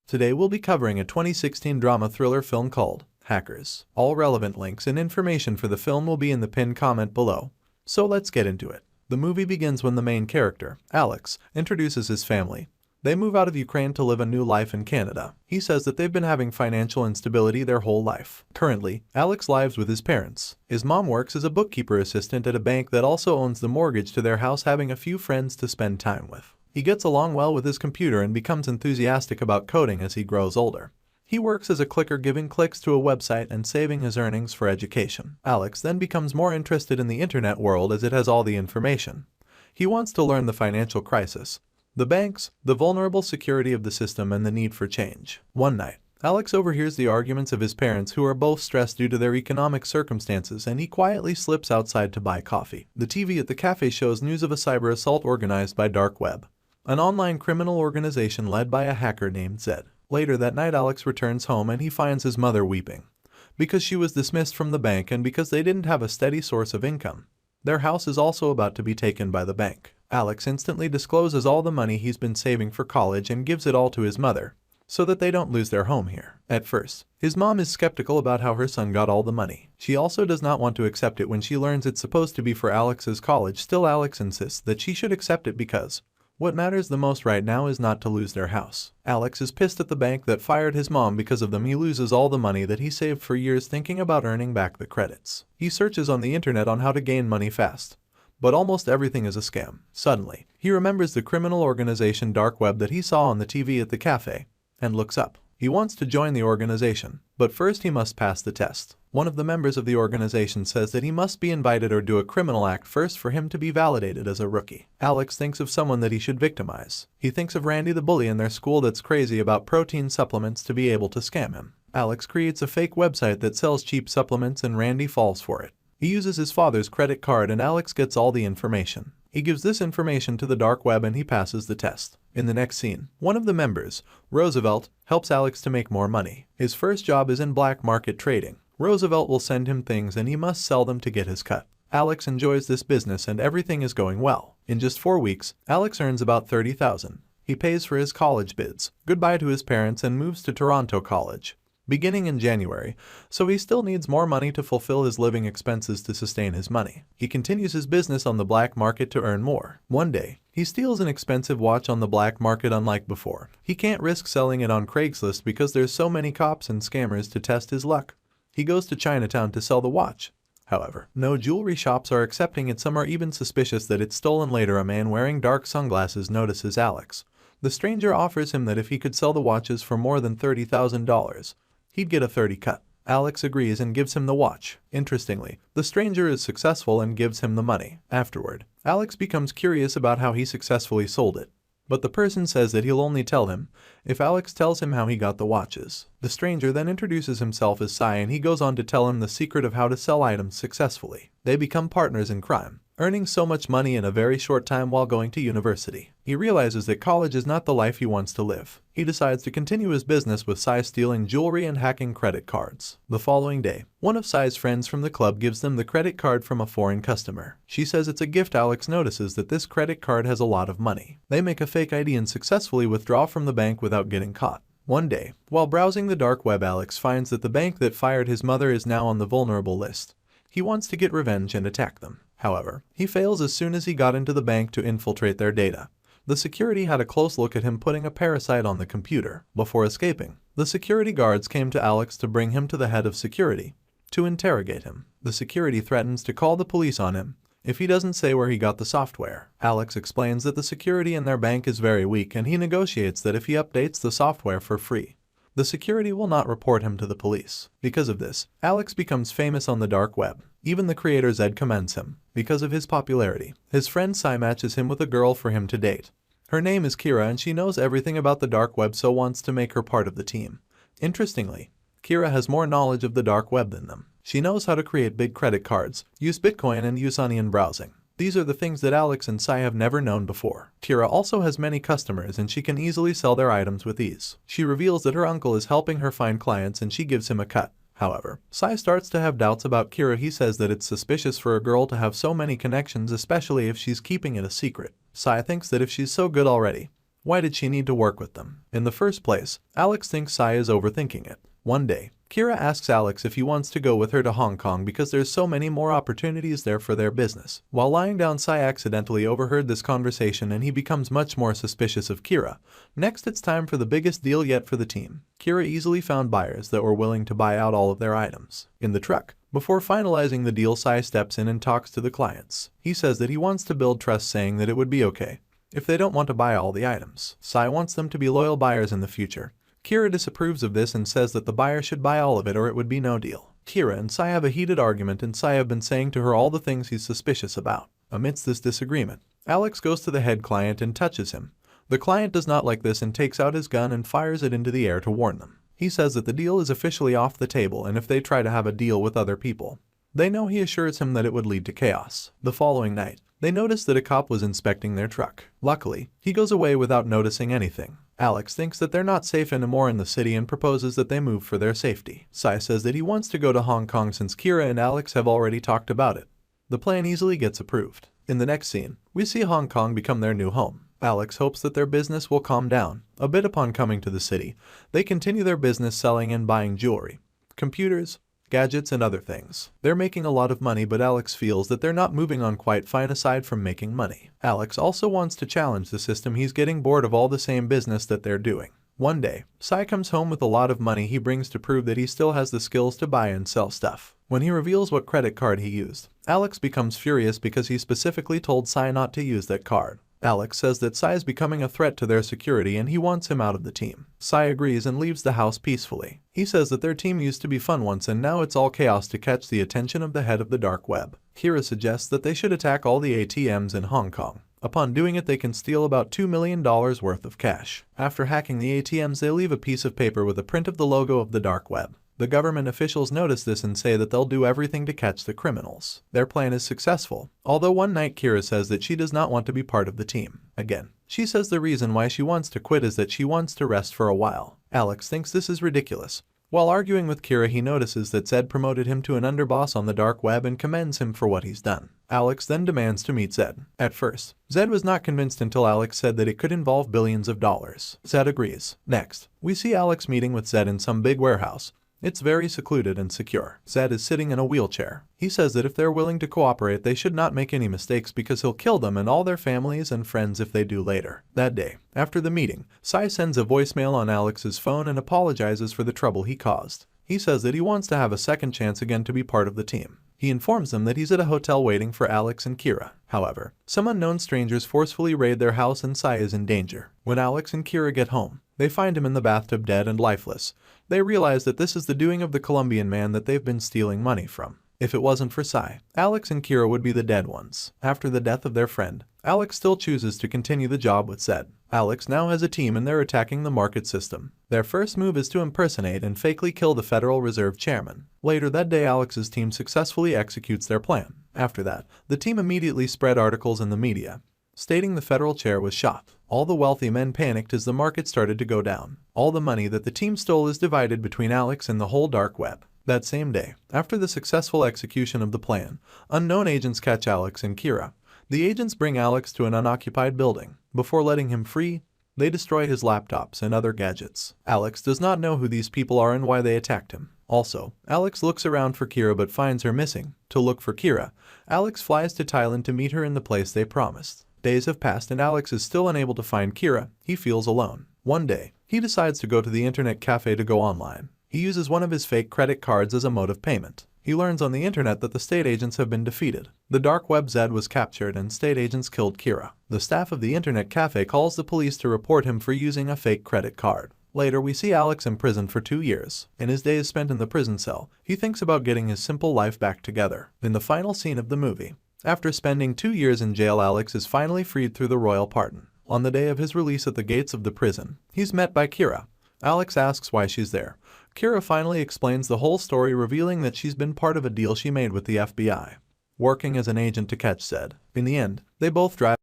Today we'll be covering a 2016 drama thriller film called Hackers. All relevant links and information for the film will be in the pinned comment below. So let's get into it. The movie begins when the main character, Alex, introduces his family. They move out of Ukraine to live a new life in Canada. He says that they've been having financial instability their whole life. Currently, Alex lives with his parents. His mom works as a bookkeeper assistant at a bank that also owns the mortgage to their house, having a few friends to spend time with. He gets along well with his computer and becomes enthusiastic about coding as he grows older. He works as a clicker, giving clicks to a website and saving his earnings for education. Alex then becomes more interested in the internet world as it has all the information. He wants to learn the financial crisis, the banks, the vulnerable security of the system, and the need for change. One night, Alex overhears the arguments of his parents, who are both stressed due to their economic circumstances, and he quietly slips outside to buy coffee. The TV at the cafe shows news of a cyber assault organized by Dark Web, an online criminal organization led by a hacker named Zed. Later that night, Alex returns home and he finds his mother weeping because she was dismissed from the bank and because they didn't have a steady source of income. Their house is also about to be taken by the bank. Alex instantly discloses all the money he's been saving for college and gives it all to his mother so that they don't lose their home here. At first, his mom is skeptical about how her son got all the money. She also does not want to accept it when she learns it's supposed to be for Alex's college. Still, Alex insists that she should accept it because what matters the most right now is not to lose their house. Alex is pissed at the bank that fired his mom because of them. He loses all the money that he saved for years, thinking about earning back the credits. He searches on the internet on how to gain money fast, but almost everything is a scam. Suddenly, he remembers the criminal organization Dark Web that he saw on the TV at the cafe and looks up. He wants to join the organization, but first he must pass the test. One of the members of the organization says that he must be invited or do a criminal act first for him to be validated as a rookie. Alex thinks of someone that he should victimize. He thinks of Randy, the bully in their school that's crazy about protein supplements, to be able to scam him. Alex creates a fake website that sells cheap supplements and Randy falls for it. He uses his father's credit card and Alex gets all the information. He gives this information to the Dark Web and he passes the test. In the next scene, one of the members, Roosevelt, helps Alex to make more money. His first job is in black market trading. Roosevelt will send him things and he must sell them to get his cut. Alex enjoys this business and everything is going well. In just 4 weeks, Alex earns about $30,000. He pays for his college bids, goodbye to his parents, and moves to Toronto College, beginning in January, so he still needs more money to fulfill his living expenses to sustain his money. He continues his business on the black market to earn more. One day, he steals an expensive watch on the black market. Unlike before, he can't risk selling it on Craigslist because there's so many cops and scammers to test his luck. He goes to Chinatown to sell the watch. However, no jewelry shops are accepting it. Some are even suspicious that it's stolen. Later, a man wearing dark sunglasses notices Alex. The stranger offers him that if he could sell the watches for more than $30,000, he'd get a 30 cut. Alex agrees and gives him the watch. Interestingly, the stranger is successful and gives him the money. Afterward, Alex becomes curious about how he successfully sold it, but the person says that he'll only tell him if Alex tells him how he got the watches. The stranger then introduces himself as Sai and he goes on to tell him the secret of how to sell items successfully. They become partners in crime, earning so much money in a very short time while going to university. He realizes that college is not the life he wants to live. He decides to continue his business with Sai stealing jewelry and hacking credit cards. The following day, one of Sai's friends from the club gives them the credit card from a foreign customer. She says it's a gift. Alex notices that this credit card has a lot of money. They make a fake ID and successfully withdraw from the bank without getting caught. One day, while browsing the dark web, Alex finds that the bank that fired his mother is now on the vulnerable list. He wants to get revenge and attack them. However, he fails as soon as he got into the bank to infiltrate their data. The security had a close look at him putting a parasite on the computer. Before escaping, the security guards came to Alex to bring him to the head of security to interrogate him. The security threatens to call the police on him if he doesn't say where he got the software. Alex explains that the security in their bank is very weak and he negotiates that if he updates the software for free, the security will not report him to the police. Because of this, Alex becomes famous on the dark web. Even the creator Zed commends him because of his popularity. His friend Sai matches him with a girl for him to date. Her name is Kira and she knows everything about the dark web, so wants to make her part of the team. Interestingly, Kira has more knowledge of the dark web than them. She knows how to create big credit cards, use Bitcoin, and use onion browsing. These are the things that Alex and Sai have never known before. Kira also has many customers and she can easily sell their items with ease. She reveals that her uncle is helping her find clients and she gives him a cut. However, Sai starts to have doubts about Kira. He says that it's suspicious for a girl to have so many connections, especially if she's keeping it a secret. Sai thinks that if she's so good already, Why did she need to work with them? In the first place, Alex thinks Sai is overthinking it. One day, Kira asks Alex if he wants to go with her to Hong Kong because there's so many more opportunities there for their business. While lying down, Sai accidentally overheard this conversation and he becomes much more suspicious of Kira. Next, it's time for the biggest deal yet for the team. Kira easily found buyers that were willing to buy out all of their items. In the truck, before finalizing the deal, Sai steps in and talks to the clients. He says that he wants to build trust, saying that it would be okay if they don't want to buy all the items. Sai wants them to be loyal buyers in the future. Kira disapproves of this and says that the buyer should buy all of it or it would be no deal. Kira and Sai have a heated argument and Sai have been saying to her all the things he's suspicious about. Amidst this disagreement, Alex goes to the head client and touches him. The client does not like this and takes out his gun and fires it into the air to warn them. He says that the deal is officially off the table and if they try to have a deal with other people, they know. He assures him that it would lead to chaos. The following night, they notice that a cop was inspecting their truck. Luckily, he goes away without noticing anything. Alex thinks that they're not safe anymore in the city and proposes that they move for their safety. Sai says that he wants to go to Hong Kong since Kira and Alex have already talked about it. The plan easily gets approved. In the next scene, we see Hong Kong become their new home. Alex hopes that their business will calm down a bit upon coming to the city. They continue their business selling and buying jewelry, computers, gadgets and other things. They're making a lot of money, but Alex feels that they're not moving on quite fine aside from making money. Alex also wants to challenge the system. He's getting bored of all the same business that they're doing. One day, Sai comes home with a lot of money he brings to prove that he still has the skills to buy and sell stuff. When he reveals what credit card he used, Alex becomes furious because he specifically told Sai not to use that card. Alex says that Sai is becoming a threat to their security and he wants him out of the team. Sai agrees and leaves the house peacefully. He says that their team used to be fun once and now it's all chaos to catch the attention of the head of the dark web. Kira suggests that they should attack all the ATMs in Hong Kong. Upon doing it, they can steal about $2 million worth of cash. After hacking the ATMs, they leave a piece of paper with a print of the logo of the dark web. The government officials notice this and say that they'll do everything to catch the criminals. Their plan is successful, although one night Kira says that she does not want to be part of the team. Again, she says the reason why she wants to quit is that she wants to rest for a while. Alex thinks this is ridiculous. While arguing with Kira, he notices that Zed promoted him to an underboss on the dark web and commends him for what he's done. Alex then demands to meet Zed. At first, Zed was not convinced until Alex said that it could involve billions of dollars. Zed agrees. Next, we see Alex meeting with Zed in some big warehouse. It's very secluded and secure. Zed is sitting in a wheelchair. He says that if they're willing to cooperate, they should not make any mistakes because he'll kill them and all their families and friends if they do later. That day, after the meeting, Sai sends a voicemail on Alex's phone and apologizes for the trouble he caused. He says that he wants to have a second chance again to be part of the team. He informs them that he's at a hotel waiting for Alex and Kira. However, some unknown strangers forcefully raid their house and Sai is in danger. When Alex and Kira get home, they find him in the bathtub dead and lifeless. They realize that this is the doing of the Colombian man that they've been stealing money from. If it wasn't for Sai, Alex and Kira would be the dead ones. After the death of their friend, Alex still chooses to continue the job with Zed. Alex now has a team and they're attacking the market system. Their first move is to impersonate and fakely kill the Federal Reserve chairman. Later that day, Alex's team successfully executes their plan. After that, the team immediately spread articles in the media stating the federal chair was shot. All the wealthy men panicked as the market started to go down. All the money that the team stole is divided between Alex and the whole dark web. That same day, after the successful execution of the plan, unknown agents catch Alex and Kira. The agents bring Alex to an unoccupied building. Before letting him free, they destroy his laptops and other gadgets. Alex does not know who these people are and why they attacked him. Also, Alex looks around for Kira but finds her missing. To look for Kira, Alex flies to Thailand to meet her in the place they promised. Days have passed and Alex is still unable to find Kira. He feels alone. One day, he decides to go to the internet cafe to go online. He uses one of his fake credit cards as a mode of payment. He learns on the internet that the state agents have been defeated. The dark web Zed was captured and state agents killed Kira. The staff of the internet cafe calls the police to report him for using a fake credit card. Later, we see Alex imprisoned for 2 years. In his days spent in the prison cell, he thinks about getting his simple life back together. In the final scene of the movie, after spending 2 years in jail, Alex is finally freed through the royal pardon. On the day of his release at the gates of the prison, he's met by Kira. Alex asks why she's there. Kira finally explains the whole story, revealing that she's been part of a deal she made with the FBI, working as an agent to catch Zed. In the end, they both drive